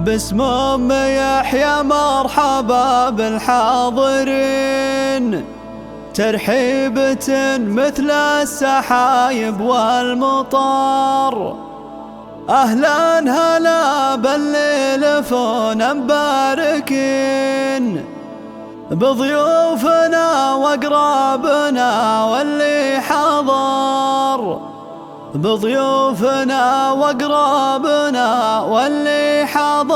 باسم أم يحيى مرحبا بالحاضرين، ترحيبة مثل السحايب والمطر. أهلا هلا بالليل فونا مباركين، بضيوفنا واقرابنا واللي حضر، بضيوفنا واقرابنا واللي حضر.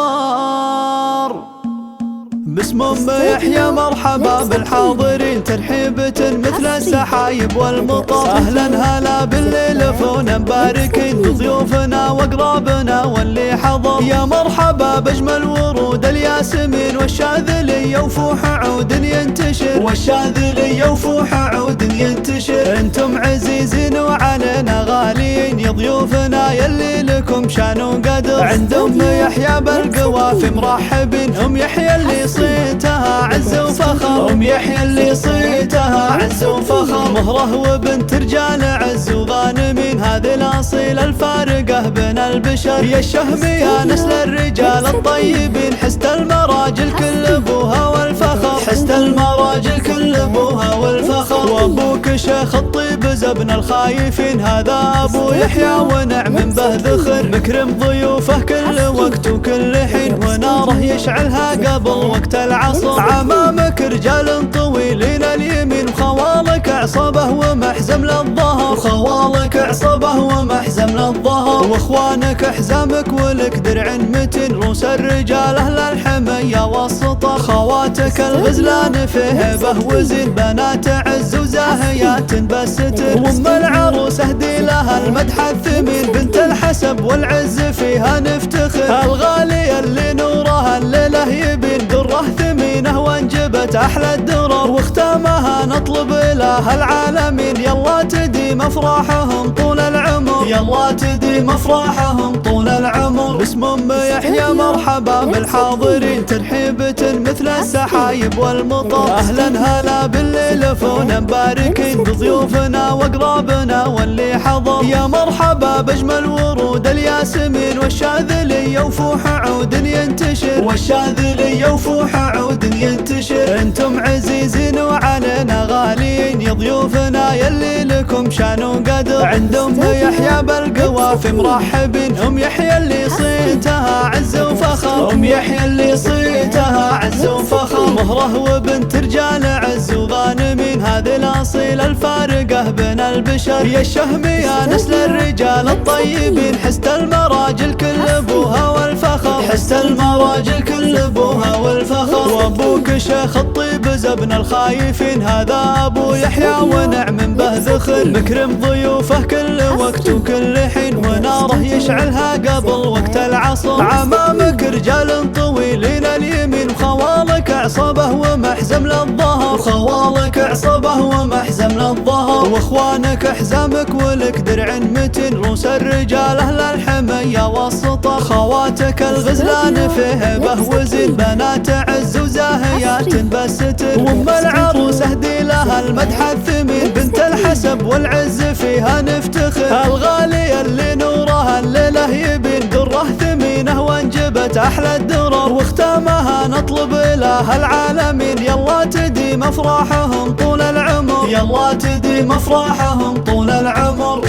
باسم أم يحيى مرحبا بالحاضرين، ترحيبة مثل السحايب والمطر. أهلا هلا بالليل فونا مباركين، بضيوفنا واقرابنا واللي حضر. يا مرحبا بأجمل ورود الياسمين، والشاذلي وفوح عود ينتشر، والشاذلي وفوح عود ينتشر. انتم عزيزين وعلينا غاليين، يا ضيوفنا يلي لكم شان وقدر. عند أم يحيى بالقوافي مرحبين، أم يحيى اللي صيتها عز وفخر، أم يحيى اللي صيتها عز وفخر. مهره وبنت رجال عز وغانمين، هذه الأصيلة الفارقة بين البشر. يا الشهم يا نسل الرجال الطيبين، حست المراجل كل ابوها والفخر، حست المراجل كل ابوها والفخر. وابوك شيخ الطيب زبن الخايفين، هذا ابو يحيى ونعم به ذخر. مكرم ضيوفه كل وقت وكل حين، وناره يشعلها قبل وقت العصر. عمامك رجال طويلين اليمين، وخوالك عصبه ومحزم للظهر، خوالك عصبه ومحزم للظهر. واخوانك احزامك ولك درع متن، روس الرجال اهل الحمية والسطر. خواتك الغزلان في هبه وزين، بنات عز وزاهيات بالستر. وام العروس اهدي لها المدح الثمين، بنت الحسب والعز فيها نفتخر. الغالية اللي نورها الليله يبين، دره ثمينه وانجبت احلى الدرر. واختامها نطلب اله العالمين، يلا تديم افراحهم طول العمر، يلا تديم افراحهم طول العمر. باسم أم يحيى مرحبا بالحاضرين، ترحيبة مثل السحايب والمطر. اهلا هلا بالليل فونا مباركين، بضيوفنا واقرابنا واللي حضر. يا مرحبا باجمل ورود الياسمين، والشاذلي وفوح عود ينتشر، والشاذلي وفوح عود ينتشر. انتم عزيزين وعلينا غاليين، يا ضيوفنا يلي لكم شان وقدر. عند أم يحيى بالقوافي مرحبين، أم يحيى اللي صيتها عز وفخر، أم يحيى اللي صيتها عز وفخر. مهره وبنت رجال عز وغانمين، هذه الأصيلة الفارقة بين البشر. يا الشهم يا نسل الرجال الطيبين، حست المراجل كل ابوها والفخر، حست المراجل كل ابوها والفخر. وابوك شيخ الطيب زبن الخايفين، هذا ابو يحيى ونعم به ذخر. مكرم ضيوفه كل وقت وكل حين، وناره يشعلها قبل وقت العصر. عمامك رجال طويلين اليمين، وخوالك عصبه ومحزم للظهر، خوالك عصبه ومحزم للظهر. واخوانك احزامك ولك درع متن، روس الرجال اهل الحمية والسطر. خواتك الغزلان في هبه وزين، بنات عز وزاهيات بالستر. وام العروس اهدي لها المدح الثمين، بنت الحسب والعز فيها نفتخر. الغالية اللي نورها الليله يبين، دره ثمينه وانجبت احلى الدرر. واختامها نطلب اله العالمين، يلا تديم افراحهم طول العمر، يلا تديم افراحهم طول العمر.